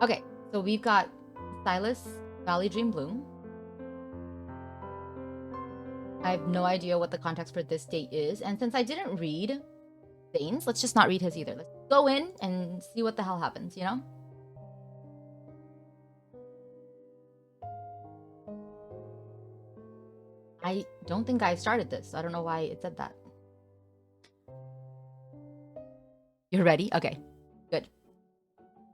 Okay, so we've got Sylus, Valleydream Bloom. I have no idea what the context for this date is, and since I didn't read Zane's, let's just not read his either. Let's go in and see what the hell happens, you know? I don't think I started this, so I don't know why it said that. You're ready? Okay, good.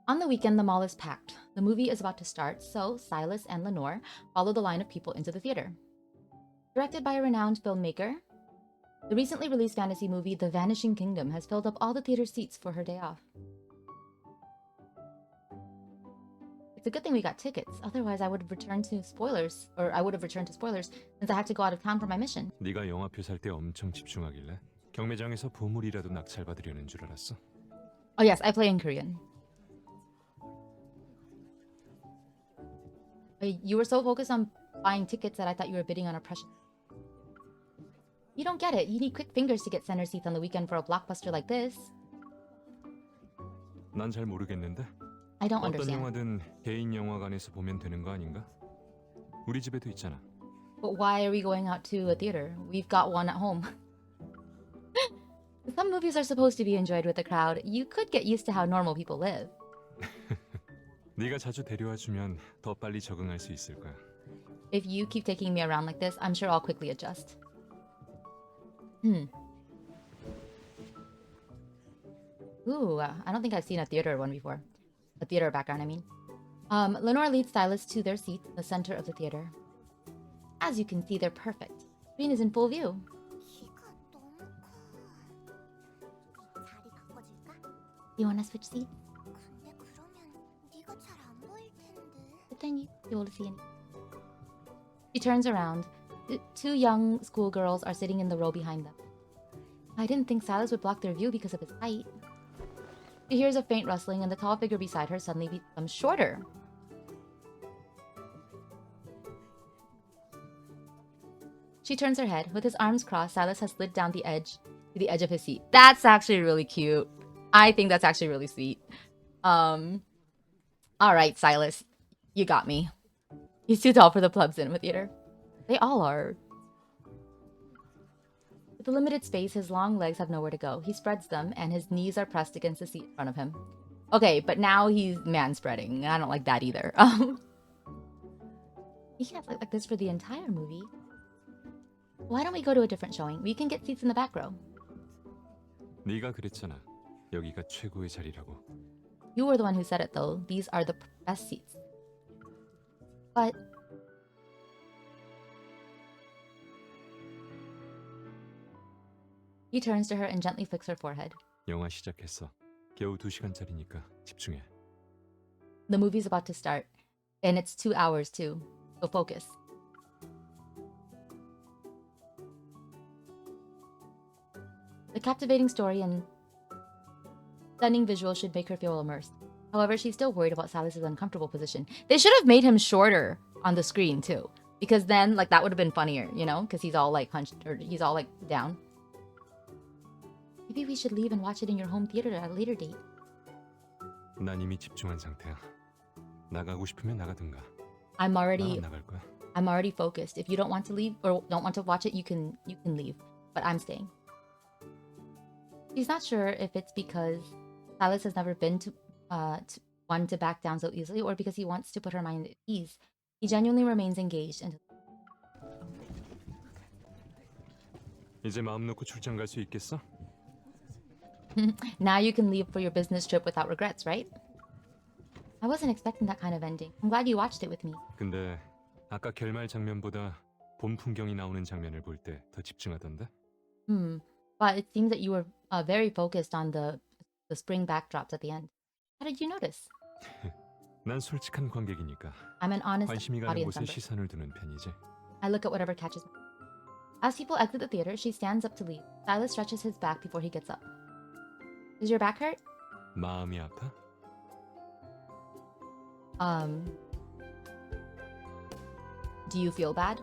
On the weekend, the mall is packed. The movie is about to start, so Sylus and Lenore follow the line of people into the theater. Directed by a renowned filmmaker, the recently released fantasy movie The Vanishing Kingdom has filled up all the theater seats for her day off. It's a good thing we got tickets, otherwise I would have returned to spoilers, since I have to go out of town for my mission. 네가 영화표 살 때 엄청 집중하길래 경매장에서 보물이라도 낙찰받으려는 줄 알았어. Oh yes, I play in Korean. You were so focused on buying tickets that I thought you were bidding on a precious. You don't get it. You need quick fingers to get center seats on the weekend for a blockbuster like this. 난 잘 모르겠는데. I don't 어떤 understand. 영화든 개인 영화관에서 보면 되는 거 아닌가? 우리 집에도 있잖아. But why are we going out to a theater? We've got one at home. Some movies are supposed to be enjoyed with a crowd. You could get used to how normal people live. 네가 자주 데려와 주면 더 빨리 적응할 수 있을 거야. If you keep taking me around like this, I'm sure I'll quickly adjust. Ooh, I don't think I've seen a theater one before. A theater background, I mean. Lenore leads Sylus to their seats in the center of the theater. As you can see, they're perfect. Screen is in full view. You wanna switch seats? But then you'd be able to see anything. She turns around. Two young schoolgirls are sitting in the row behind them. I didn't think Sylus would block their view because of his height. She hears a faint rustling and the tall figure beside her suddenly becomes shorter. She turns her head. With his arms crossed, Sylus has slid down to the edge of his seat. That's actually really cute. I think that's actually really sweet. All right, Sylus, you got me. He's too tall for the pleb cinema theater. They all are. With the limited space, his long legs have nowhere to go. He spreads them, and his knees are pressed against the seat in front of him. Okay, but now he's man-spreading. I don't like that either. He can't look like this for the entire movie. Why don't we go to a different showing? We can get seats in the back row. 네가 그랬잖아. 여기가 최고의 자리라고. You were the one who said it, though. These are the best seats. But... He turns to her and gently flicks her forehead. 영화 시작했어. 겨우 2시간짜리니까 집중해. The movie's about to start. And it's 2 hours, too. So focus. The captivating story and stunning visuals should make her feel immersed. However, she's still worried about Sylus's uncomfortable position. They should have made him shorter on the screen, too. Because then, like, that would have been funnier, you know? Because he's all, like, hunched, or he's all, like, down. Maybe we should leave and watch it in your home theater at a later date. 난 이미 집중한 상태야. 나가고 싶으면 나가든가. I'm already 나갈 거야. I'm already focused. If you don't want to leave or don't want to watch it, you can leave. But I'm staying. She's not sure if it's because Sylus has never been to one to back down so easily, or because he wants to put her mind at ease. He genuinely remains engaged and 이제 마음 놓고 출장 갈 수 있겠어? now you can leave for your business trip without regrets, right? I wasn't expecting that kind of ending. I'm glad you watched it with me. 근데 아까 결말 장면보다 봄 풍경이 나오는 장면을 볼 때 더 집중하던데? But it seems that you were very focused on the spring backdrops at the end. How did you notice? 난 솔직한 관객이니까 I'm an honest 관심이 가는 audience 곳에 member. 시선을 두는 편이지. I look at whatever catches me. As people exit the theater, she stands up to leave. Sylus stretches his back before he gets up. Does your back hurt? 마음이 아파? Do you feel bad?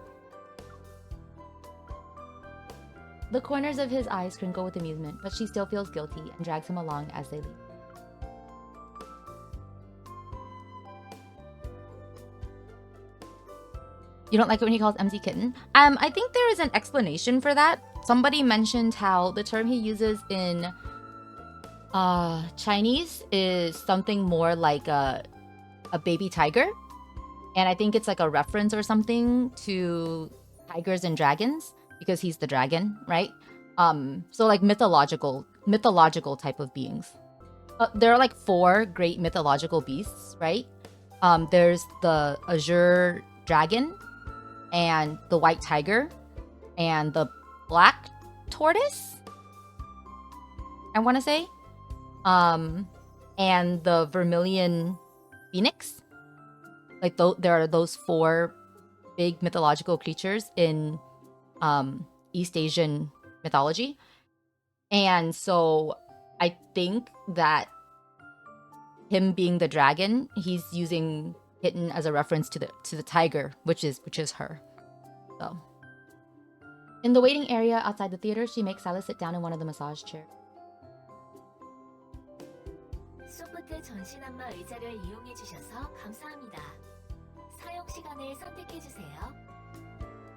The corners of his eyes crinkle with amusement, but she still feels guilty and drags him along as they leave. You don't like it when he calls MC kitten? I think there is an explanation for that. Somebody mentioned how the term he uses in Chinese is something more like a baby tiger. And I think it's like a reference or something to tigers and dragons because he's the dragon, right? So like mythological type of beings. There are like 4 great mythological beasts, right? There's the azure dragon and the white tiger and the black tortoise, I want to say. And the vermilion phoenix. Like there are those 4 big mythological creatures in East Asian mythology. And so I think that him being the dragon, he's using kitten as a reference to the tiger, which is her. So in the waiting area outside the theater, she makes Sylus sit down in one of the massage chairs. 소프트 전신 안마 의자를 이용해 주셔서 감사합니다. 사용 시간을 선택해 주세요.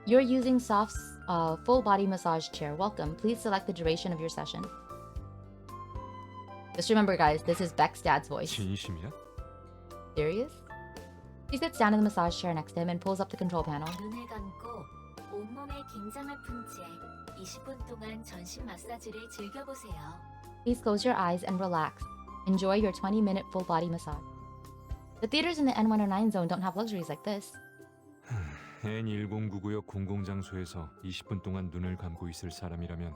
You're using Soft's full body massage chair. Welcome. Please select the duration of your session. Just remember, guys, this is Beck's dad's voice. 진심이야? Serious? She sits down in the massage chair next to him and pulls up the control panel. 눈을 감고 온몸에 긴장을 푼 채 20분 동안 전신 마사지를 즐겨보세요. Please close your eyes and relax. Enjoy your 20-minute full body massage. The theaters in the N109 zone don't have luxuries like this. N1099역 공공장소에서 20분 동안 눈을 감고 있을 사람이라면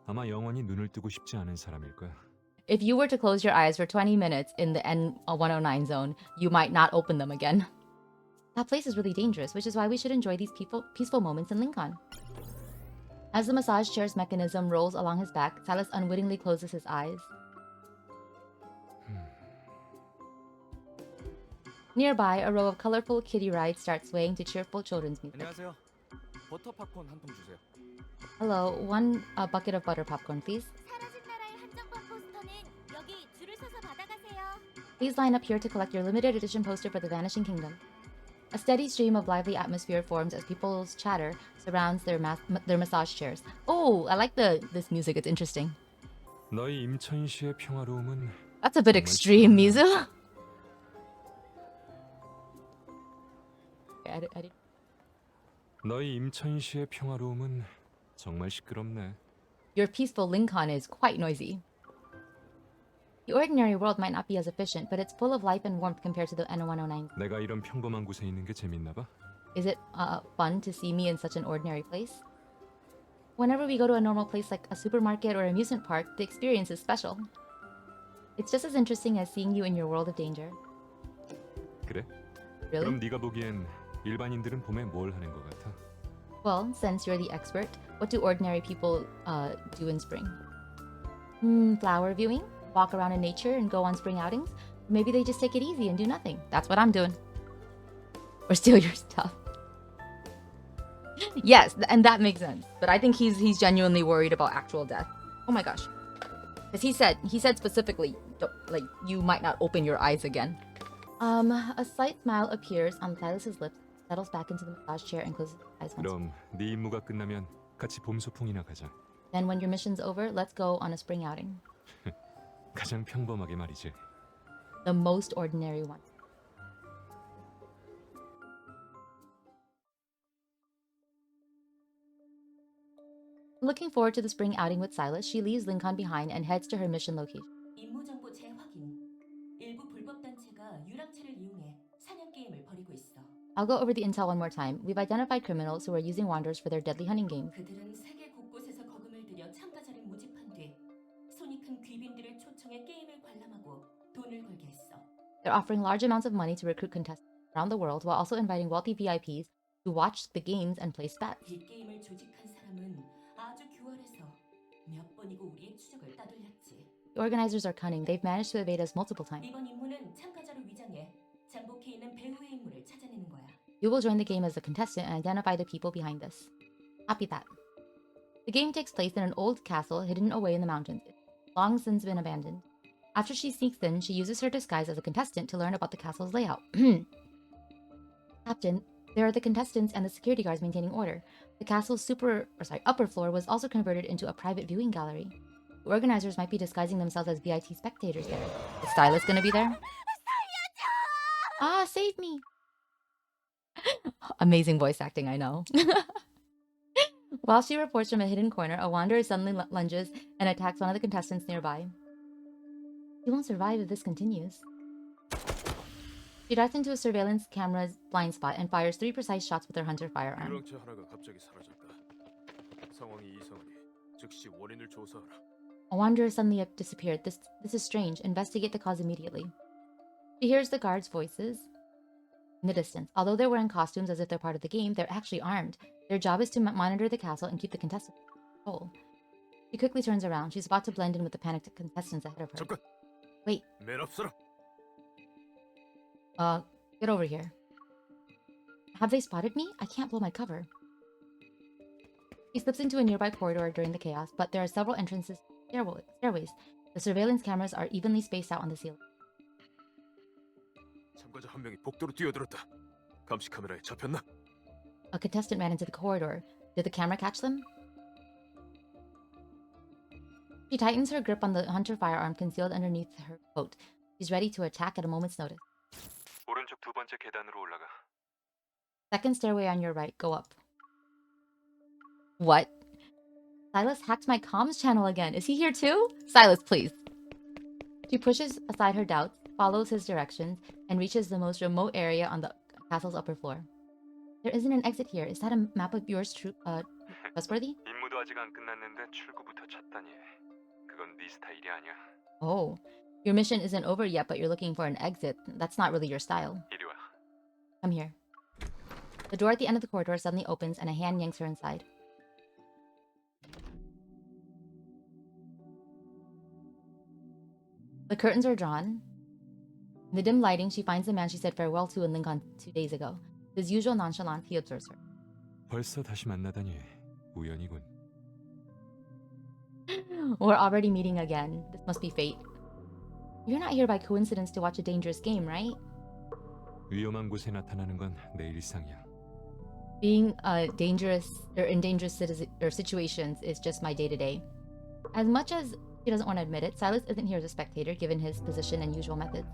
아마 영원히 눈을 뜨고 싶지 않은 사람일 거야. If you were to close your eyes for 20 minutes in the N109 zone, you might not open them again. That place is really dangerous, which is why we should enjoy these peaceful moments in Lincoln. As the massage chair's mechanism rolls along his back, Sylus unwittingly closes his eyes. Nearby, a row of colorful kiddie rides start swaying to cheerful children's music. 안녕하세요. 버터 팝콘 한 통 주세요. Hello, one bucket of butter popcorn, please. 사라진 나라의 한정판 포스터는 여기 줄을 서서 받아가세요. Please line up here to collect your limited edition poster for the Vanishing Kingdom. A steady stream of lively atmosphere forms as people's chatter surrounds their massage chairs. Oh, I like this music. It's interesting. 너희 임천시의 평화로움은 That's a bit extreme, Mizu. 너희 임천시의 평화로움은 정말 시끄럽네. Your peaceful Lincoln is quite noisy. The ordinary world might not be as efficient, but it's full of life and warmth compared to the N109. 내가 이런 평범한 곳에 있는 게 재밌나 봐. Is it fun to see me in such an ordinary place? Whenever we go to a normal place like a supermarket or amusement park, the experience is special. It's just as interesting as seeing you in your world of danger. 그래? Really? 그럼 네가 보기엔 일반인들은 봄에 뭘 하는 것 같아? Well, since you're the expert, what do ordinary people do in spring? Flower viewing? Walk around in nature and go on spring outings? Maybe they just take it easy and do nothing. That's what I'm doing. Or steal your stuff. Yes, and that makes sense. But I think he's genuinely worried about actual death. Oh my gosh. Because he said specifically, like, you might not open your eyes again. A slight smile appears on Silas's lips, settles back into the massage chair and closes his eyes once. 그럼 네 임무가 끝나면 같이 봄 소풍이나 가자. Then when your mission's over, let's go on a spring outing. 가장 평범하게 말이지. The most ordinary one. Looking forward to the spring outing with Sylus, she leaves Lincoln behind and heads to her mission location. 임무 정보 재확인. 일부 불법 단체가 유랑체를 이용해 사냥 게임을 벌이고 있어. I'll go over the intel one more time. We've identified criminals who are using wanderers for their deadly hunting games. 그들은 세계 곳곳에서 거금을 들여 참가자를 모집한 뒤 손이 큰 귀빈들을 초청해 게임을 관람하고 돈을 걸게 했어. They're offering large amounts of money to recruit contestants around the world while also inviting wealthy VIPs to watch the games and place bets. 이 게임을 조직한 사람은 아주 교활해서 몇 번이고 우리의 추적을 따돌렸지. The organizers are cunning. They've managed to evade us multiple times. 이번 임무는 참가자를 위장해 잠복해 있는 배우의 인물을 찾아내는 거야. You will join the game as a contestant and identify the people behind this. Copy that. The game takes place in an old castle hidden away in the mountains. It's long since been abandoned. After she sneaks in, she uses her disguise as a contestant to learn about the castle's layout. Captain, There are the contestants and the security guards maintaining order. The castle's upper floor was also converted into a private viewing gallery. The organizers might be disguising themselves as VIT spectators there. Is Stylus gonna be there? Ah, save me! Amazing voice acting, I know. While she reports from a hidden corner, a wanderer suddenly lunges and attacks one of the contestants nearby. She won't survive if this continues. She darts into a surveillance camera's blind spot and fires 3 precise shots with her hunter firearm. 유령체 하나가 갑자기 사라졌다. 상황이 이상하니 즉시 원인을 조사하라. A wanderer suddenly disappeared. This is strange. Investigate the cause immediately. She hears the guards' voices in the distance. Although they're wearing costumes as if they're part of the game, they're actually armed. Their job is to monitor the castle and keep the contestants in control. She quickly turns around. She's about to blend in with the panicked contestants ahead of her. 잠깐. Wait. 맨 앞서라. Get over here. Have they spotted me? I can't blow my cover. He slips into a nearby corridor during the chaos, but there are several entrances, stairways. The surveillance cameras are evenly spaced out on the ceiling. 참가자 한 명이 복도로 뛰어들었다. 감시 카메라에 잡혔나? A contestant ran into the corridor. Did the camera catch them? She tightens her grip on the hunter firearm concealed underneath her coat. She's ready to attack at a moment's notice. 오른쪽 두 번째 계단으로 올라가. Second stairway on your right. Go up. What? Sylus hacked my comms channel again. Is he here too? Sylus, please. She pushes aside her doubts, follows his directions, and reaches the most remote area on the castle's upper floor. There isn't an exit here. Is that a map of yours trustworthy? 임무도 아직 안 끝났는데 출구부터 찾다니. 그건 네 스타일이 아니야. Oh. Your mission isn't over yet, but you're looking for an exit. That's not really your style. 이리 와. Come here. The door at the end of the corridor suddenly opens and a hand yanks her inside. The curtains are drawn. In the dim lighting, she finds the man she said farewell to in Lincoln 2 days ago. With his usual nonchalance, he observes her. 벌써 다시 만나다니 우연이군. We're already meeting again. This must be fate. You're not here by coincidence to watch a dangerous game, right? 위험한 곳에 나타나는 건 내 일상이야. Being in dangerous situations is just my day-to-day. As much as he doesn't want to admit it, Sylus isn't here as a spectator given his position and usual methods.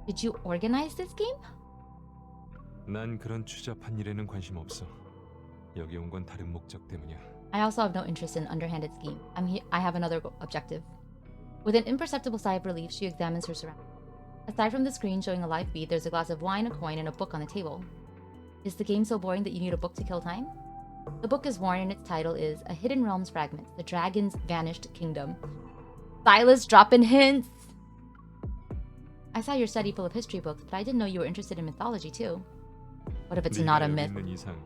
Did you organize this game? 난 그런 추잡한 일에는 관심 없어. 여기 온 건 다른 목적 때문이야. I also have no interest in underhanded scheme. I have another objective. With an imperceptible sigh of relief, she examines her surroundings. Aside from the screen showing a live feed, there's a glass of wine, a coin, and a book on the table. Is the game so boring that you need a book to kill time? The book is worn and its title is A Hidden Realms Fragment, The Dragon's Vanished Kingdom. Sylus dropping hints! I saw your study full of history books, but I didn't know you were interested in mythology too. What if it's not a 네가 여기 myth? 있는 이상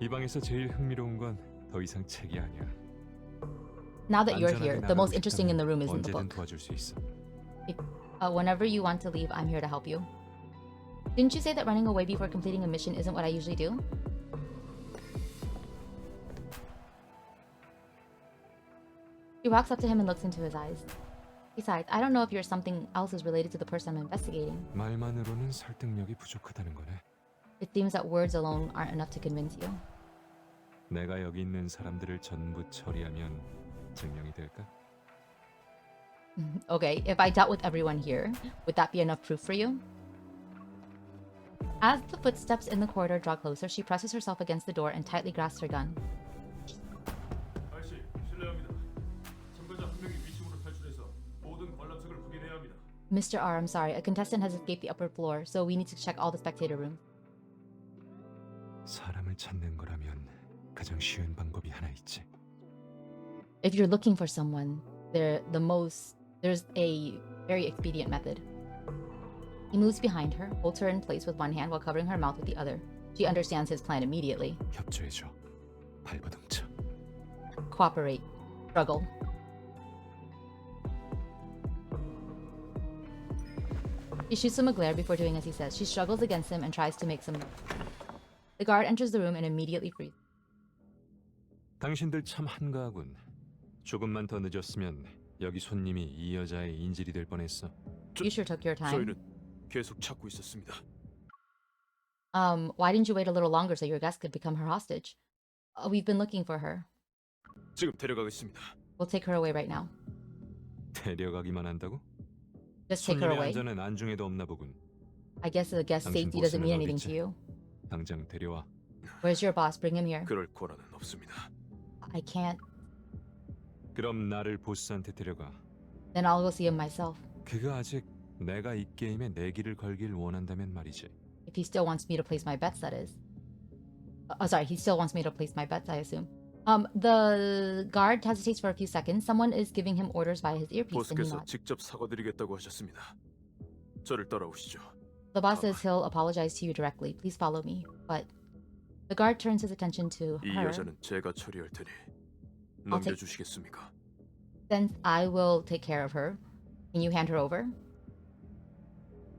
이 방에서 제일 흥미로운 건 더 이상 책이 아니야. Now that you're here, 안전하게 the most 나가고 interesting in the room isn't the 언제든 book. 도와줄 수 있어. Whenever you want to leave, I'm here to help you. Didn't you say that running away before completing a mission isn't what I usually do? She walks up to him and looks into his eyes. Besides, I don't know if you're something else is related to the person I'm investigating. 말만으로는 설득력이 부족하다는 거네. It seems that words alone aren't enough to convince you. 내가 여기 있는 사람들을 전부 처리하면 증명이 될까? Okay, if I dealt with everyone here, would that be enough proof for you? As the footsteps in the corridor draw closer, she presses herself against the door and tightly grasps her gun. 아저씨, 실례합니다. 참가자 한 명이 위층으로 탈출해서 모든 관람석을 확인해야 합니다. Mr. R, I'm sorry. A contestant has escaped the upper floor, so we need to check all the spectator rooms. 사람을 찾는 거라면 가장 쉬운 방법이 하나 있지. If you're looking for someone, there's a very expedient method. He moves behind her, holds her in place with one hand while covering her mouth with the other. She understands his plan immediately. 협조해줘. 발버둥쳐. Cooperate. Struggle. She shoots him a glare before doing as he says. She struggles against him and tries to make some noise. The guard enters the room and immediately freezes. 당신들 참 한가하군. 조금만 더 늦었으면 여기 손님이 이 여자의 인질이 될 뻔했어. You sure took your time. 저희는 계속 찾고 있었습니다. Why didn't you wait a little longer so your guest could become her hostage? We've been looking for her. 지금 데려가겠습니다. We'll take her away right now. 데려가기만 한다고? Just take her 손님의 away. 안전은 안중에도 없나 보군. I guess the guest 당신 safety doesn't 보스는 mean anything 어딨지? to you. 당장 데려와. Where's your boss? Bring him here. 그럴 권한은 없습니다. I can't. 그럼 나를 보스한테 데려가. Then I'll go see him myself. 그가 아직 내가 이 게임에 내기를 걸길 원한다면 말이지. If he still wants me to place my bets, that is. Sorry, he still wants me to place my bets, I assume. The guard hesitates for a few seconds. Someone is giving him orders via his earpiece, and he 보스께서 nods. 직접 사과드리겠다고 하셨습니다. 저를 따라오시죠. The boss says he'll apologize to you directly. Please follow me. But the guard turns his attention to 이 her. 여자는 제가 처리할 테니 I'll take- 넘겨주시겠습니까? Then I will take care of her. Can you hand her over?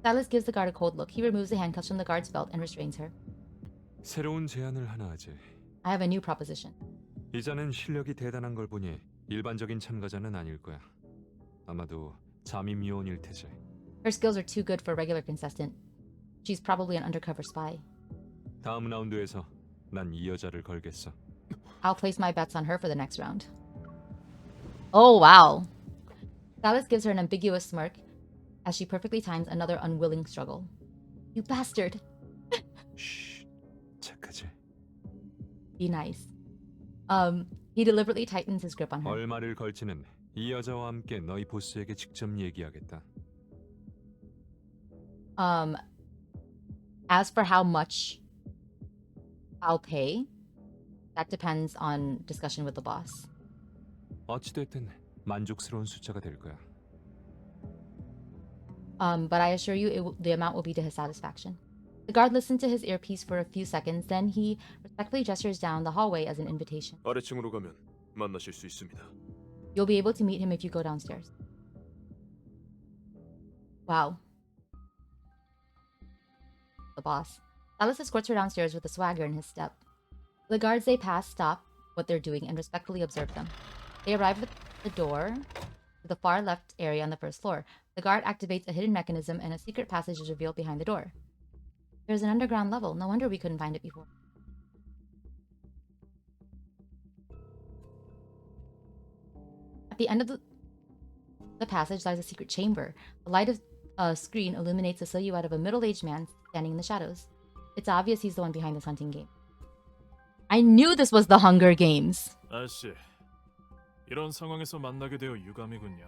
Sylus gives the guard a cold look. He removes the handcuffs from the guard's belt and restrains her. 새로운 제안을 하나 하지. I have a new proposition. 이 자는 실력이 대단한 걸 보니 일반적인 참가자는 아닐 거야. 아마도 잠입 요원일 테지. Her skills are too good for a regular contestant. She's probably an undercover spy. 다음 라운드에서 난 이 여자를 걸겠어. I'll place my bets on her for the next round. Oh, wow. Sylus gives her an ambiguous smirk as she perfectly times another unwilling struggle. You bastard. 쉿, 착하지. Be nice. He deliberately tightens his grip on her. 얼마를 걸지는 이 여자와 함께 너희 보스에게 직접 얘기하겠다. As for how much I'll pay, that depends on discussion with the boss. 어찌됐든 만족스러운 숫자가 될 거야. But I assure you, the amount will be to his satisfaction. The guard listens to his earpiece for a few seconds, then he respectfully gestures down the hallway as an invitation. 아래층으로 가면 만나실 수 있습니다. You'll be able to meet him if you go downstairs. Wow. The boss. Sylus escorts her downstairs with a swagger in his step. The guards they pass stop what they're doing and respectfully observe them. They arrive at the door to the far left area on the first floor. The guard activates a hidden mechanism and a secret passage is revealed behind the door. There's an underground level. No wonder we couldn't find it before. At the end of the passage lies a secret chamber. The light of a screen illuminates the silhouette of a middle-aged man standing in the shadows. It's obvious he's the one behind this hunting game. I knew this was the Hunger Games. 아씨, 이런 상황에서 만나게 되어 유감이군요.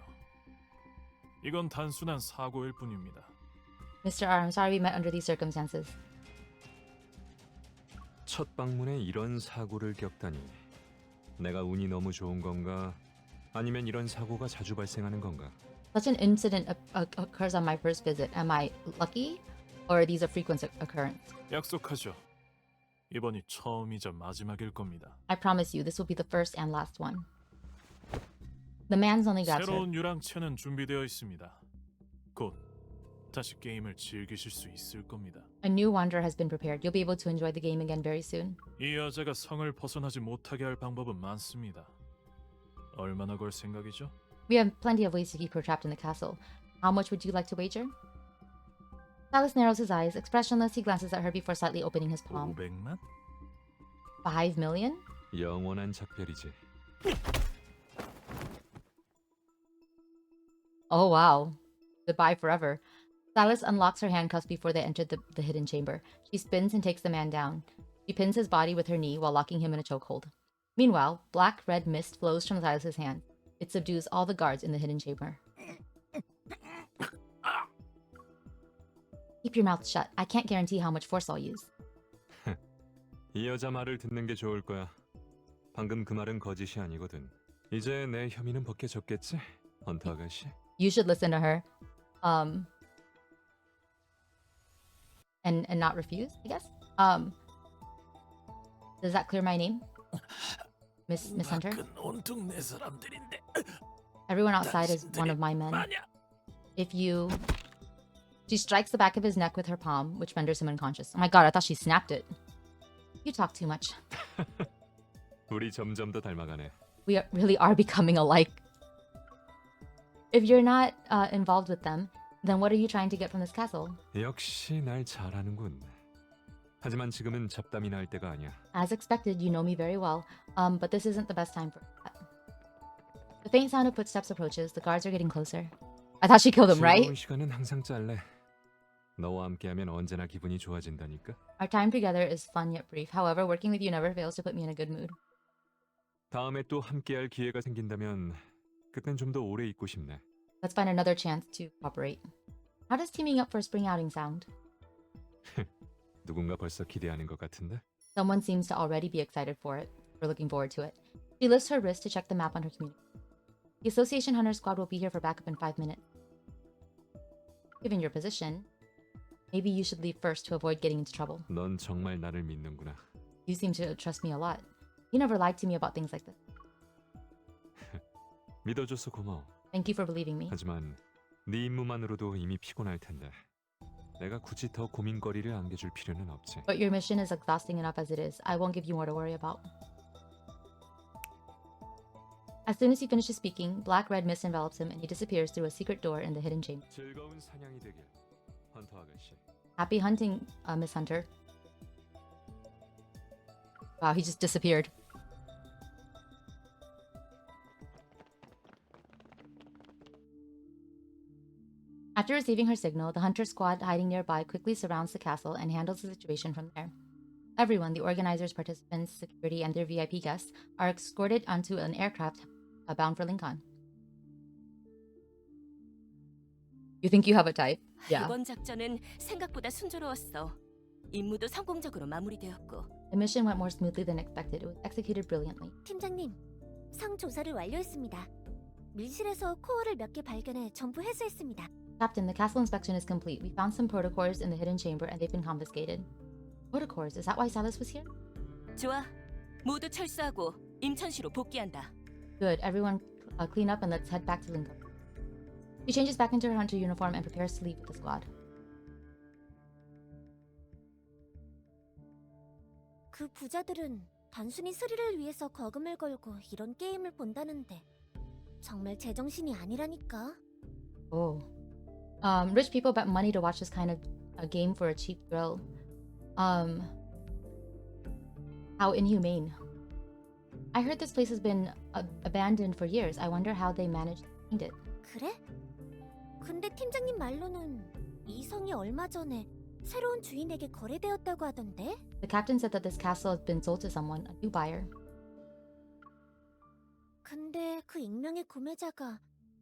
이건 단순한 사고일 뿐입니다. Mr. R, I'm sorry we met under these circumstances. 첫 방문에 이런 사고를 겪다니. 내가 운이 너무 좋은 건가? 아니면 이런 사고가 자주 발생하는 건가? Such an incident occurs on my first visit. Am I lucky? Or are these a frequent occurrence? 약속하죠. 이번이 처음이자 마지막일 겁니다. I promise you, this will be the first and last one. The man's only grabs her. 새로운 유랑체는 준비되어 있습니다. 곧 다시 게임을 즐기실 수 있을 겁니다. A new wanderer has been prepared. You'll be able to enjoy the game again very soon. 이 여자가 성을 벗어나지 못하게 할 방법은 많습니다. 얼마나 걸 생각이죠? We have plenty of ways to keep her trapped in the castle. How much would you like to wager? Sylus narrows his eyes. Expressionless, he glances at her before slightly opening his palm. 500만? 5 million? 영원한 작별이지. Oh, wow. Goodbye forever. Sylus unlocks her handcuffs before they enter the hidden chamber. She spins and takes the man down. She pins his body with her knee while locking him in a chokehold. Meanwhile, black-red mist flows from Sylus's hand. It subdues all the guards in the hidden chamber. Keep your mouth shut. I can't guarantee how much force I'll use. 이 여자 말을 듣는 게 좋을 거야. 방금 그 말은 거짓이 아니거든. 이제 내 혐의는 벗겨졌겠지? 헌터 아가씨? You should listen to her. And not refuse, I guess. Does that clear my name? Miss Hunter? 온 동네 사람들인데 Everyone outside is one of my men. If you... She strikes the back of his neck with her palm, which renders him unconscious. Oh my god, I thought she snapped it. You talk too much. 우리 점점 더 닮아가네. We really are becoming alike. If you're not involved with them, then what are you trying to get from this castle? 역시 날 잘하는군. 하지만 지금은 잡담이나 할 때가 아니야. As expected, you know me very well, but this isn't the best time for that. The faint sound of footsteps approaches. The guards are getting closer. I thought she killed him, right? 즐거운 시간은 항상 짧네. 너와 함께하면 언제나 기분이 좋아진다니까. Our time together is fun yet brief. However, working with you never fails to put me in a good mood. 다음에 또 함께할 기회가 생긴다면 그땐 좀 더 오래 있고 싶네. Let's find another chance to cooperate. How does teaming up for a spring outing sound? 누군가 벌써 기대하는 것 같은데? Someone seems to already be excited for it. We're looking forward to it. She lifts her wrist to check the map on her community. The Association Hunter Squad will be here for backup in 5 minutes. Given your position, maybe you should leave first to avoid getting into trouble. 넌 정말 나를 믿는구나. You seem to trust me a lot. You never lied to me about things like this. 믿어줘서 고마워. Thank you for believing me. 하지만 네 임무만으로도 이미 피곤할 텐데 내가 굳이 더 고민거리를 안겨줄 필요는 없지. But your mission is exhausting enough as it is. I won't give you more to worry about. As soon as he finishes speaking, black-red mist envelops him and he disappears through a secret door in the hidden chamber. 즐거운 사냥이 되길, 헌터 아가씨. Happy hunting, Miss Hunter. Wow, he just disappeared. After receiving her signal, the hunter squad hiding nearby quickly surrounds the castle and handles the situation from there. Everyone, the organizers, participants, security, and their VIP guests, are escorted onto an aircraft bound for Lincoln. You think you have a type? Yeah. 이번 작전은 생각보다 순조로웠어. 임무도 성공적으로 마무리되었고. The mission went more smoothly than expected. It was executed brilliantly. 팀장님, 상 조사를 완료했습니다. 밀실에서 코어를 몇 개 발견해 전부 회수했습니다. Captain, the castle inspection is complete. We found some protocors in the hidden chamber and they've been confiscated. Protocors? Is that why Sylus was here? 좋아. 모두 철수하고 임천시로 복귀한다. Good. Everyone clean up and let's head back to Lincoln. She changes back into her hunter uniform and prepares to leave with the squad. 그 부자들은 단순히 스릴을 위해서 거금을 걸고 이런 게임을 본다는데 정말 제정신이 아니라니까. Oh. Rich people bet money to watch this kind of a game for a cheap thrill. How inhumane. I heard this place has been abandoned for years. I wonder how they managed to find it. 그래? 근데 팀장님 말로는 이 성이 얼마 전에 새로운 주인에게 거래되었다고 하던데? The captain said that this castle has been sold to someone, a new buyer. 근데 그 익명의 구매자가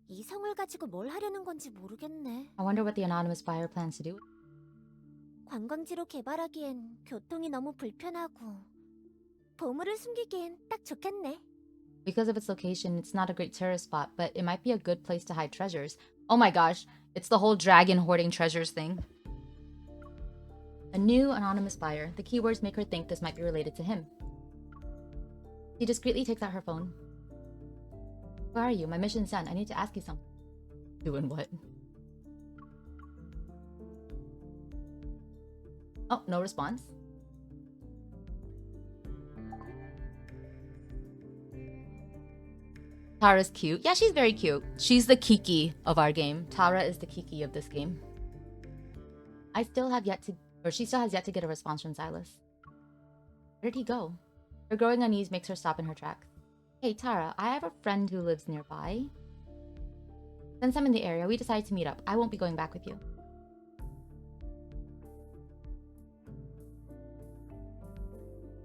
이 성을 가지고 뭘 하려는 건지 모르겠네. I wonder what the anonymous buyer plans to do. 관광지로 개발하기엔 교통이 너무 불편하고 보물을 숨기기엔 딱 좋겠네. Because of its location, it's not a great tourist spot, but it might be a good place to hide treasures. Oh my gosh, it's the whole dragon hoarding treasures thing. A new anonymous buyer. The keywords make her think this might be related to him. She discreetly takes out her phone. Where are you? My mission's done. I need to ask you something. Doing what? Oh, no response. Tara's cute. Yeah, she's very cute. She's the Kiki of our game. Tara is the Kiki of this game. She still has yet to get a response from Sylus. Where did he go? Her growing unease makes her stop in her tracks. Hey, Tara, I have a friend who lives nearby. Since I'm in the area, we decided to meet up. I won't be going back with you.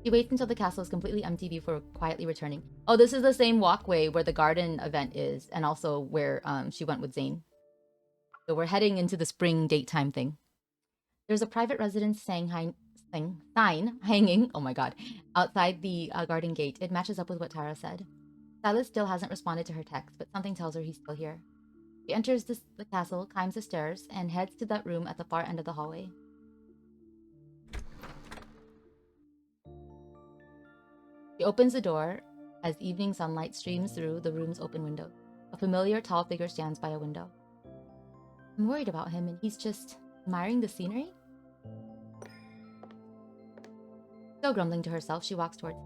She waits until the castle is completely empty before quietly returning. Oh, this is the same walkway where the garden event is, and also where she went with Zane. So we're heading into the spring date time thing. There's a private residence sign hanging, oh my god, outside the garden gate. It matches up with what Tara said. Sylus still hasn't responded to her text, but something tells her he's still here. She enters the castle, climbs the stairs, and heads to that room at the far end of the hallway. She opens the door as evening sunlight streams through the room's open window. A familiar tall figure stands by a window. I'm worried about him, and he's just admiring the scenery? Still grumbling to herself, she walks towards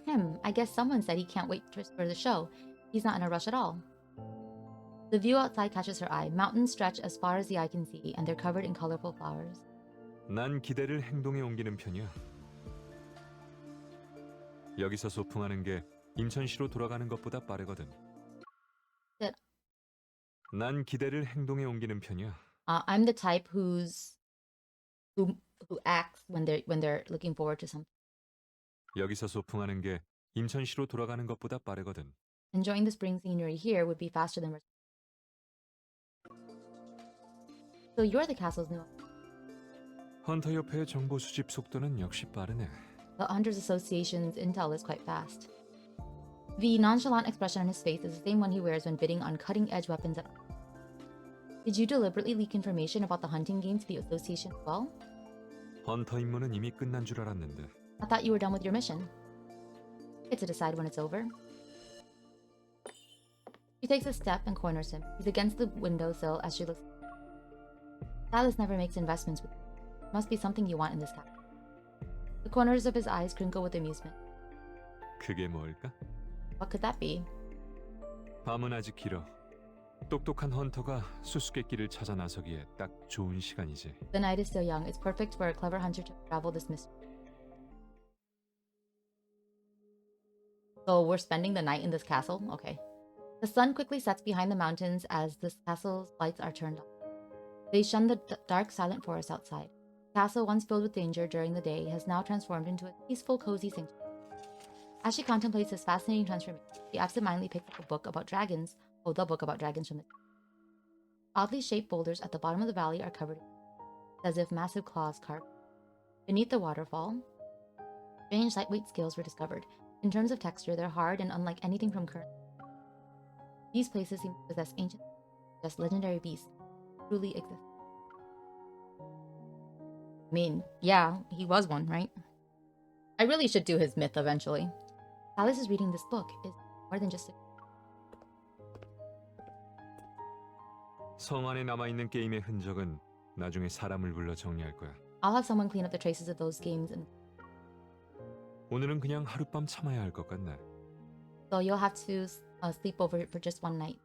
him. I guess someone said he can't wait for the show. He's not in a rush at all. The view outside catches her eye. Mountains stretch as far as the eye can see, and they're covered in colorful flowers. 난 기대를 행동에 옮기는 편이야. 여기서 소풍하는 게 인천시로 돌아가는 것보다 빠르거든. That 난 기대를 행동에 옮기는 편이야. I'm the type who acts when they're looking forward to something. 여기서 소풍하는 게 인천시로 돌아가는 것보다 빠르거든. Enjoying the spring scenery here would be faster than. So you're the castle's new. 헌터 협회의 정보 수집 속도는 역시 빠르네. The Hunters Association's intel is quite fast. The nonchalant expression on his face is the same one he wears when bidding on cutting-edge weapons. Did you deliberately leak information about the hunting game to the association as well? 헌터 임무는 이미 끝난 줄 알았는데. I thought you were done with your mission. Get to decide when it's over. She takes a step and corners him. He's against the windowsill as she looks. Sylus never makes investments with you. Must be something you want in this castle. The corners of his eyes crinkle with amusement. 그게 뭘까? What could that be? 밤은 아직 길어. 똑똑한 헌터가 수수께끼를 찾아 나서기에 딱 좋은 시간이지. The night is still young. It's perfect for a clever hunter to unravel this mystery. So we're spending the night in this castle? Okay. The sun quickly sets behind the mountains as the castle's lights are turned on. They shun the dark, silent forest outside. The castle, once filled with danger during the day, has now transformed into a peaceful, cozy sanctuary. As she contemplates this fascinating transformation, she absentmindedly picks up a book about dragons. Oh, the book about dragons from the. Oddly shaped boulders at the bottom of the valley are covered as if massive claws carved. Beneath the waterfall, strange lightweight scales were discovered. In terms of texture, they're hard and unlike anything from current. These places seem to possess ancient, just legendary beasts truly exist. I mean, yeah, he was one, right? I really should do his myth eventually. Sylus is reading this book is more than just a. 성 안에 남아있는 게임의 흔적은 나중에 사람을 불러 정리할 거야. I'll have someone clean up the traces of those games, and 오늘은 그냥 하룻밤 참아야 할 것 같네. so you'll have to sleep over for just one night.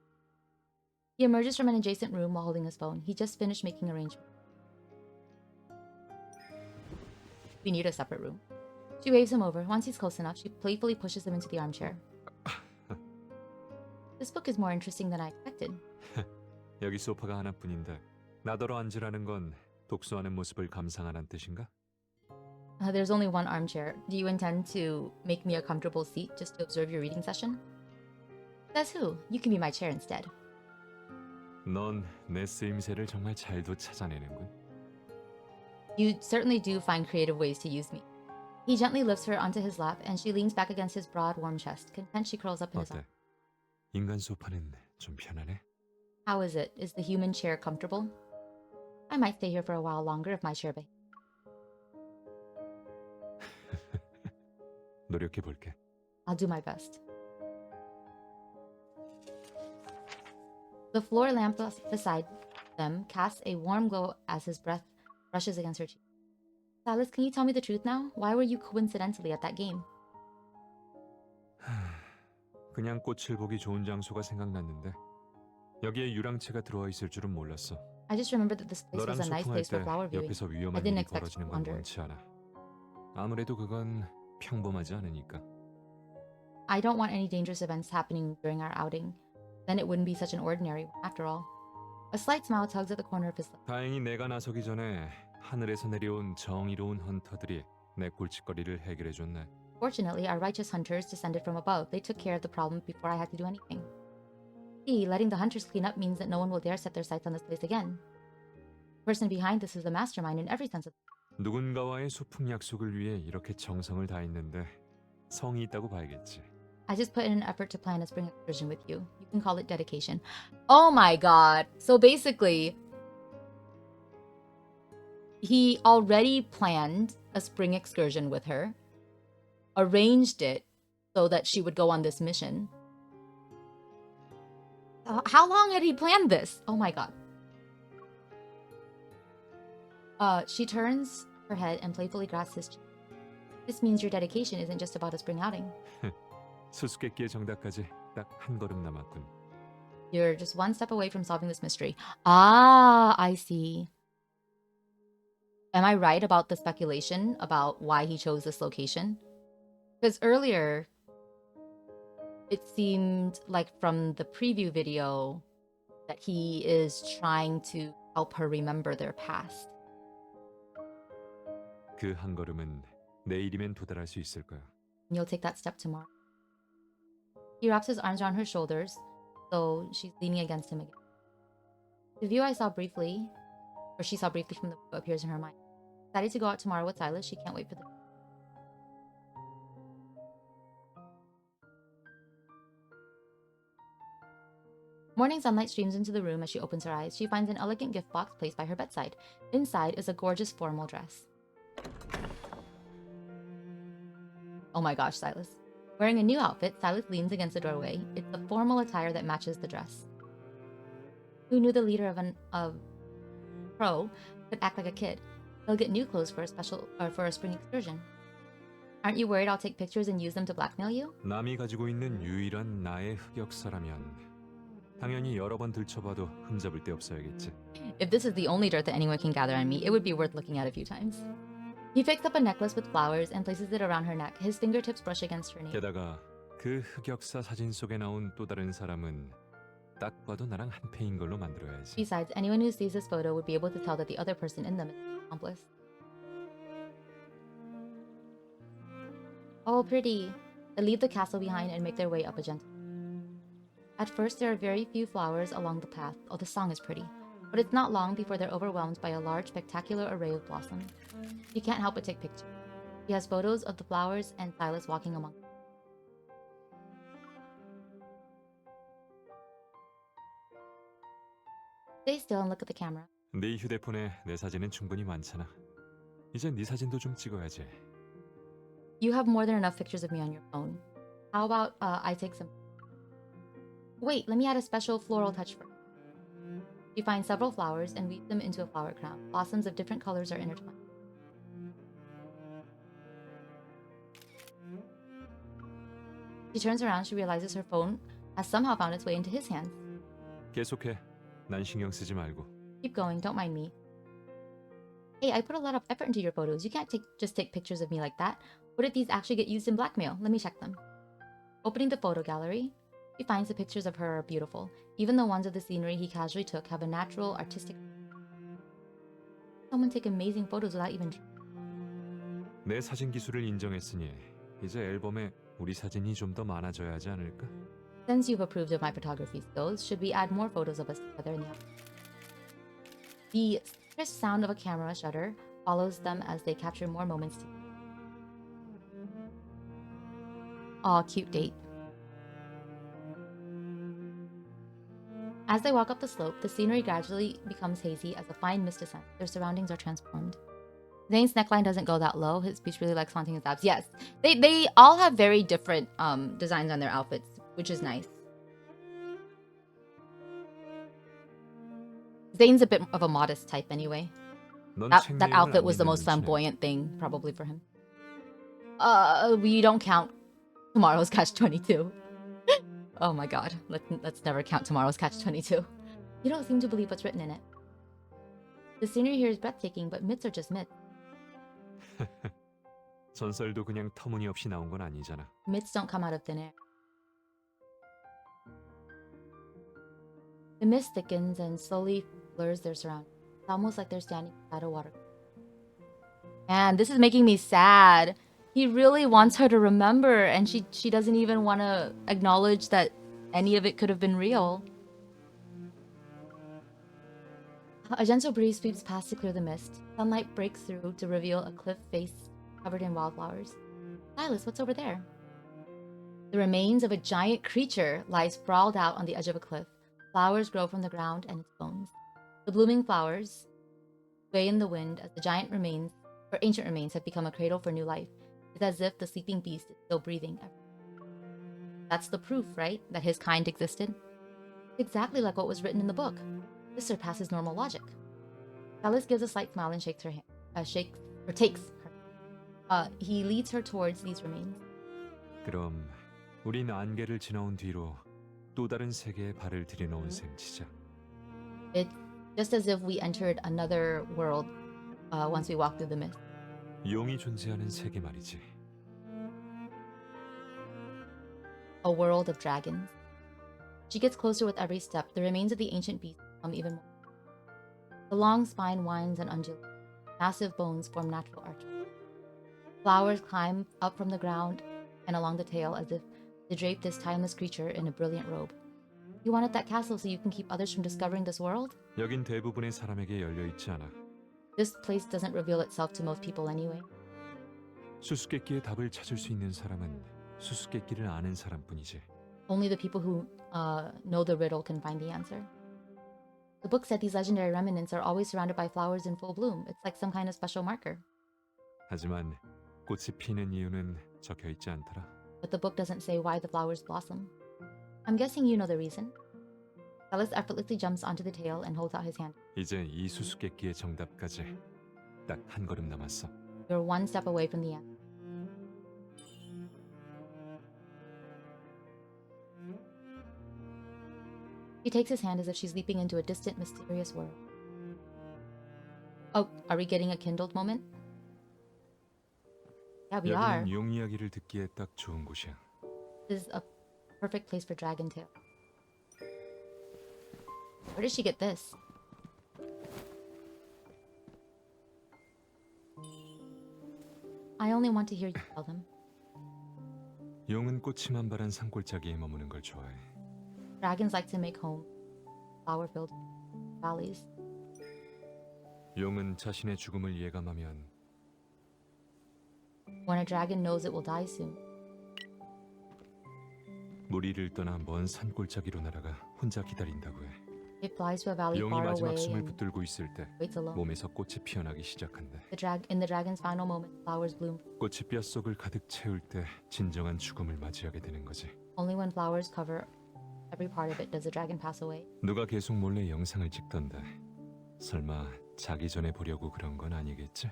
He emerges from an adjacent room while holding his phone. He just finished making arrangements. We need a separate room. She waves him over. Once he's close enough, she playfully pushes him into the armchair. This book is more interesting than I expected. 여기 소파가 하나뿐인데 나더러 앉으라는 건 독서하는 모습을 감상하란 뜻인가? There's only one armchair. Do you intend to make me a comfortable seat just to observe your reading session? Says who? You can be my chair instead. 넌 내 쓰임새를 정말 잘도 찾아내는군. You certainly do find creative ways to use me. He gently lifts her onto his lap, and she leans back against his broad, warm chest. Content, she curls up in his 어때? arms. 인간 소파는 좀 편하네? How is it? Is the human chair comfortable? I might stay here for a while longer if my chair behaves. 노력해볼게. I'll do my best. The floor lamp beside them casts a warm glow as his breath brushes against her cheek. Sylus, can you tell me the truth now? Why were you coincidentally at that game? 그냥 꽃을 보기 좋은 장소가 생각났는데 여기에 유랑채가 들어와 있을 줄은 몰랐어. I just remembered that this place 너랑 was a nice 소풍할 place for 때 flower viewing. 옆에서 I 위험한 didn't 일이 expect 벌어지는 to 건 wander. 원치 않아. 아무래도 그건 평범하지 않으니까. I don't want any dangerous events happening during our outing. Then it wouldn't be such an ordinary one, after all. A slight smile tugs at the corner of his lip. 다행히 내가 나서기 전에 하늘에서 내려온 정의로운 헌터들이 내 골칫거리를 해결해줬네. Fortunately, our righteous hunters descended from above. They took care of the problem before I had to do anything. See, letting the hunters clean up means that no one will dare set their sights on this place again. The person behind this is the mastermind in every sense of. 누군가와의 소풍 약속을 위해 이렇게 정성을 다했는데 성이 있다고 봐야겠지. I just put in an effort to plan a spring excursion with you. You can call it dedication. Oh my god. So basically, he already planned a spring excursion with her, arranged it so that she would go on this mission. How long had he planned this? Oh my god. She turns her head and playfully grasps his cheek. This means your dedication isn't just about a spring outing. 수수께끼의 정답까지 딱 한 걸음 남았군. You're just one step away from solving this mystery. Ah, I see. Am I right about the speculation about why he chose this location? Because earlier, it seemed like from the preview video that he is trying to help her remember their past. 그 한 걸음은 내일이면 도달할 수 있을 거야. And you'll take that step tomorrow. He wraps his arms around her shoulders, so she's leaning against him again. The view I saw briefly, or she saw briefly from the window, appears in her mind. Excited to go out tomorrow with Sylus, she can't wait for the... Morning sunlight streams into the room as she opens her eyes. She finds an elegant gift box placed by her bedside. Inside is a gorgeous formal dress. Oh my gosh, Sylus. Wearing a new outfit, Sylus leans against the doorway. It's the formal attire that matches the dress. Who knew the leader of Pro could act like a kid? He'll get new clothes for a spring excursion. Aren't you worried I'll take pictures and use them to blackmail you? 남이 가지고 있는 유일한 나의 흑역사라면 당연히 여러 번 들춰봐도 흠잡을 데 없어야겠지. If this is the only dirt that anyone can gather on me, it would be worth looking at a few times. He picks up a necklace with flowers and places it around her neck. His fingertips brush against her knee. 게다가 그 흑역사 사진 속에 나온 또 다른 사람은 딱 봐도 나랑 한 패인 걸로 만들어야지. Besides, anyone who sees this photo would be able to tell that the other person in them is an accomplice. Oh, pretty. They leave the castle behind and make their way up a gentle. At first, there are very few flowers along the path. Oh, the song is pretty. But it's not long before they're overwhelmed by a large, spectacular array of blossoms. She can't help but take pictures. She has photos of the flowers and Sylus walking among them. Stay still and look at the camera. 네 휴대폰에 내 사진은 충분히 많잖아. 이제 네 사진도 좀 찍어야지. You have more than enough pictures of me on your phone. How about I take some... Wait, let me add a special floral touch first. She finds several flowers and weaves them into a flower crown. Blossoms of different colors are intertwined. She turns around, she realizes her phone has somehow found its way into his hands. 계속해. 난 신경 쓰지 말고. Keep going, don't mind me. Hey, I put a lot of effort into your photos. You can't just take pictures of me like that. What if these actually get used in blackmail? Let me check them. Opening the photo gallery, she finds the pictures of her are beautiful. Even the ones of the scenery he casually took have a natural, artistic... Someone take amazing photos without even... 내 사진 기술을 인정했으니 이제 앨범에 우리 사진이 좀 더 많아져야 하지 않을까? Since you've approved of my photography skills, should we add more photos of us together in the album? The crisp sound of a camera shutter follows them as they capture more moments together. Aw, cute date. As they walk up the slope, the scenery gradually becomes hazy as a fine mist descends. Their surroundings are transformed. Zane's neckline doesn't go that low. His speech really likes haunting his abs. Yes, they all have very different designs on their outfits, which is nice. Zane's a bit of a modest type anyway. 넌 That 책 내용을 outfit 안 was the 읽는 most 눈치네. flamboyant thing probably for him. We don't count tomorrow's Catch-22. Oh my god, let's never count tomorrow's Catch-22. You don't seem to believe what's written in it. The scenery here is breathtaking, but myths are just myths. 전설도 그냥 터무니없이 나온 건 아니잖아. Myths don't come out of thin air. The mist thickens and slowly blurs their surroundings. It's almost like they're standing beside a water. Man, this is making me sad. He really wants her to remember, and she doesn't even want to acknowledge that any of it could have been real. A gentle breeze sweeps past to clear the mist. Sunlight breaks through to reveal a cliff face covered in wildflowers. Sylus, what's over there? The remains of a giant creature lie sprawled out on the edge of a cliff. Flowers grow from the ground and its bones. The blooming flowers sway in the wind as the ancient remains have become a cradle for new life. It's as if the sleeping beast is still breathing. That's the proof, right? That his kind existed? Exactly like what was written in the book. This surpasses normal logic. Sylus gives a slight smile and takes her hand. He leads her towards these remains. 그럼 우린 안개를 지나온 뒤로 또 다른 세계에 발을 들여놓은 셈 치자. It's just as if we entered another world once we walked through the mist. 용이 존재하는 세계 말이지. A world of dragons. She gets closer with every step. The remains of the ancient beast become even more. The long spine winds and undulates. Massive bones form natural arches. Flowers climb up from the ground and along the tail as if to drape this timeless creature in a brilliant robe. You wanted that castle so you can keep others from discovering this world? 여긴 대부분의 사람에게 열려 있지 않아. This place doesn't reveal itself to most people anyway. 수수께끼의 답을 찾을 수 있는 사람은 수수께끼를 아는 사람뿐이지. Only the people who know the riddle can find the answer. The book said these legendary remnants are always surrounded by flowers in full bloom. It's like some kind of special marker. 하지만 꽃이 피는 이유는 적혀 있지 않더라. But the book doesn't say why the flowers blossom. I'm guessing you know the reason. Sylus effortlessly jumps onto the tail and holds out his hand. 이제 이 수수께끼의 정답까지 딱 한 걸음 남았어. You're one step away from the end. She takes his hand as if she's leaping into a distant, mysterious world. Oh, are we getting a kindled moment? Yeah, we are. 여기는 용 이야기를 듣기에 딱 좋은 곳이야. This is a perfect place for dragon tale. Where did she get this? I only want to hear you tell them. 용은 꽃이 만발한 산골짜기에 머무는 걸 좋아해. Dragons like to make home flower-filled valleys. 용은 자신의 죽음을 예감하면 When a dragon knows it will die soon, 무리를 떠나 먼 산골짜기로 날아가 혼자 기다린다고 해. it flies to a valley 용이 far 마지막 away 숨을 and 붙들고 있을 때 waits alone. 몸에서 꽃이 피어나기 시작한대. In the dragon's final moment, flowers bloom. 꽃이 뼛속을 가득 채울 때 진정한 죽음을 맞이하게 되는 거지. Only when flowers cover every part of it does the dragon pass away. 누가 계속 몰래 영상을 찍던데 설마 자기 전에 보려고 그런 건 아니겠지?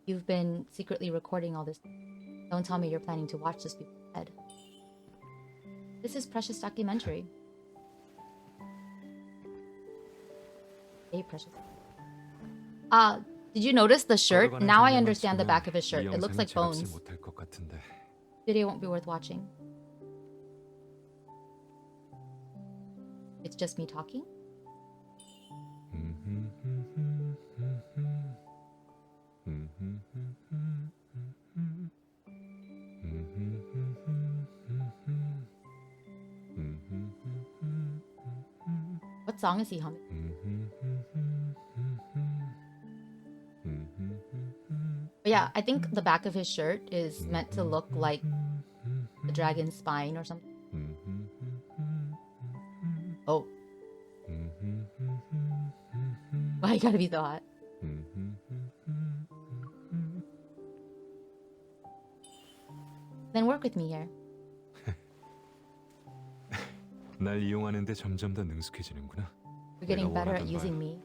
You've been secretly recording all this. Don't tell me you're planning to watch this before bed. This is precious documentary. Hey, precious. Did you notice the shirt? 걸어가는 Now I 장면만 understand the 찍으면 back of his 이 shirt. It looks 영상은 like 제값을 bones. 못할 것 같은데. Video won't be worth watching. It's just me talking? What song is he humming? But yeah, I think the back of his shirt is meant to look like the dragon's spine or something. Oh. Why you gotta be so hot? Then work with me here. 날 이용하는데 점점 더 능숙해지는구나. You're getting 내가 better at 원하던 using 말. me.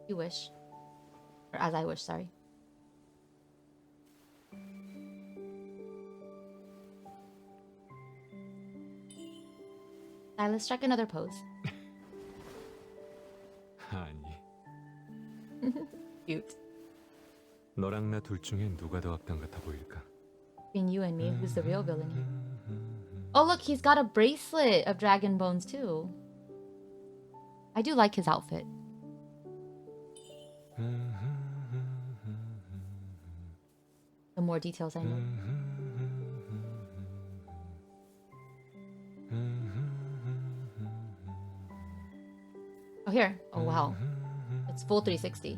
You wish. Or as I wish, sorry. Let's strike another pose. 아니, Cute. 너랑 나 둘 중에 누가 더 악당 같아 보일까? Between you and me, who's the real villain here? Oh, look, he's got a bracelet of dragon bones, too. I do like his outfit. The more details I know. Oh, here. Oh, wow. It's full 360.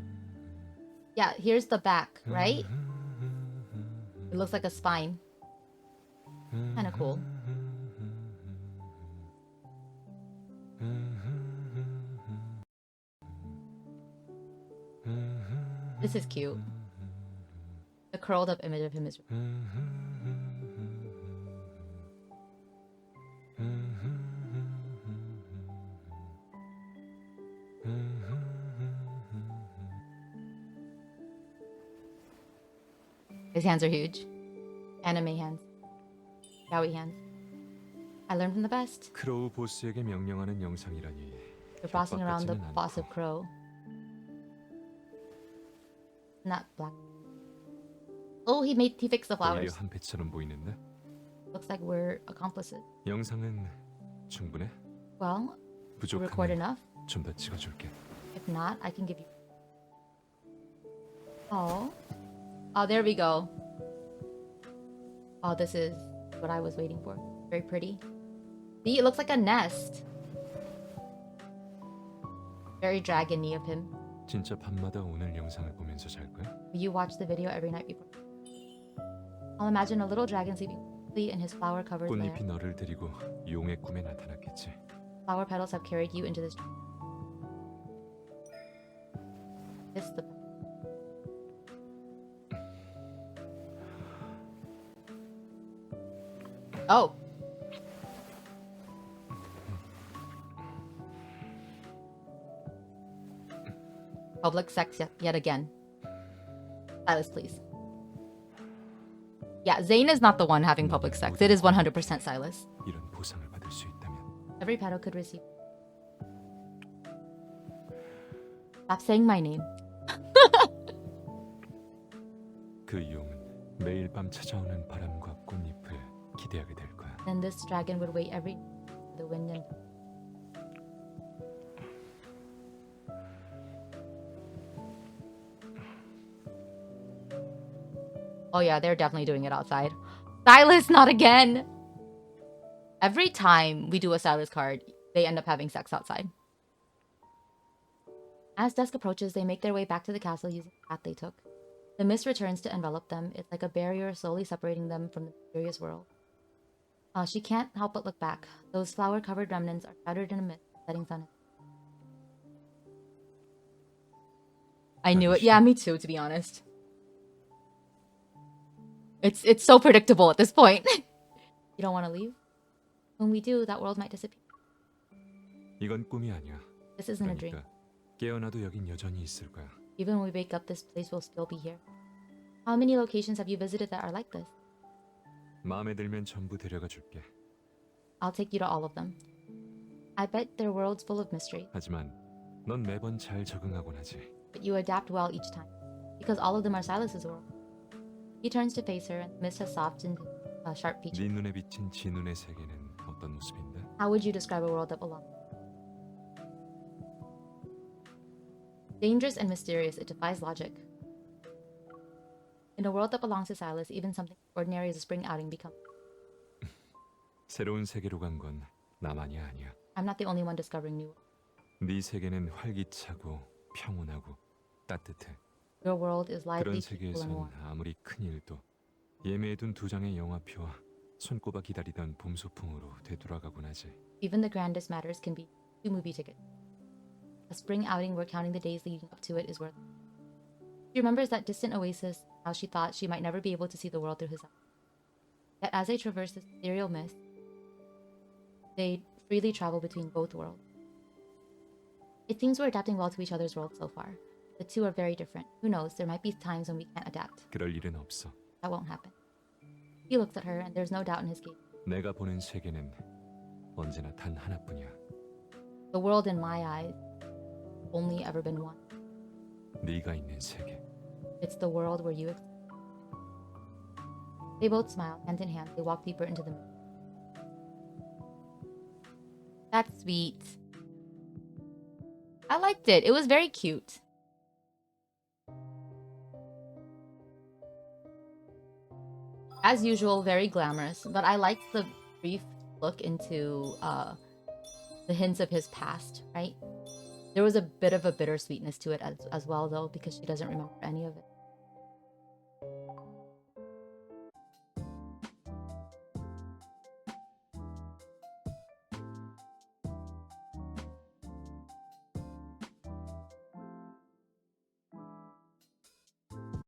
Yeah, here's the back, right? It looks like a spine. Kind of cool. This is cute. The curled up image of him is. His hands are huge. Anime hands. Yaoi hands. I learned from the best. 크로우 보스에게 명령하는 영상이라니. You're bossing around the 같지는 boss of 않고. Crow. Not black. Oh, he fixed the 오히려 flowers. 한패처럼 보이는데. Looks like we're accomplices. 영상은 충분해? Well, you record 부족하면 enough. 좀 더 찍어줄게. If not, I can give you. Oh. Oh, there we go. Oh, this is what I was waiting for. Very pretty. See, it looks like a nest. Very dragony of him. 진짜 밤마다 오늘 영상을 보면서 잘 거야? Will you watch the video every night before? I'll imagine a little dragon sleeping peacefully in his flower-covered lair. 꽃잎이 너를 데리고 용의 꿈에 나타났겠지. Flower petals have carried you into this. Kiss the. Oh. Public sex yet again. Sylus, please. Yeah, Zane is not the one having public sex. It is 100% Sylus. 이런 보상을 받을 수 있다면 Every petal could receive. Stop saying my name. 그 용은 매일 밤 찾아오는 바람과 꽃잎을 기대하게 될 거야. Then this dragon would wait every the wind and. Oh yeah, they're definitely doing it outside. Sylus, not again! Every time we do a Sylus card, they end up having sex outside. As dusk approaches, they make their way back to the castle using the path they took. The mist returns to envelop them. It's like a barrier slowly separating them from the mysterious world. She can't help but look back. Those flower-covered remnants are shrouded in a mist, setting sun. I knew it. Yeah, me too, to be honest. It's so predictable at this point. You don't want to leave? When we do, that world might disappear. 이건 꿈이 아니야. This isn't a dream. 그러니까 깨어나도 여긴 여전히 있을 거야. Even when we wake up, this place will still be here. How many locations have you visited that are like this? 마음에 들면 전부 데려가 줄게. I'll take you to all of them. I bet their world's full of mystery, 하지만 넌 매번 잘 적응하곤 하지. but you adapt well each time. Because all of them are Silas's world. He turns to face her, and the mist has softened sharp features. 네 눈에 비친 지 눈의 세계는 어떤 모습인데? How would you describe a world that belongs? Dangerous and mysterious, it defies logic. In a world that belongs to Sylus, even something ordinary as a spring outing becomes. 새로운 세계로 간 건 나만이 아니야. I'm not the only one discovering new. 네 세계는 활기차고 평온하고 따뜻해. Your world is lively, 그런 peaceful, and 세계에선 warm. 아무리 큰 일도 예매해둔 두 장의 영화표와 손꼽아 기다리던 봄 소풍으로 되돌아가곤 하지. Even the grandest matters can be 2 movie tickets. A spring outing where counting the days leading up to it is worth it. She remembers that distant oasis, how she thought she might never be able to see the world through his eyes. Yet as they traverse this ethereal mist, they freely travel between both worlds. It seems we're adapting well to each other's worlds so far. The two are very different. Who knows, there might be times when we can't adapt. 그럴 일은 없어. That won't happen. He looks at her, and there's no doubt in his gaze. 내가 보는 세계는 언제나 단 하나뿐이야. The world in my eyes has only ever been one. 네가 있는 세계. It's the world where you exist. They both smile, hand in hand. They walk deeper into the mist. That's sweet. I liked it. It was very cute. As usual, very glamorous, but I liked the brief look into the hints of his past, right? There was a bit of a bittersweetness to it as well, though, because she doesn't remember any of it.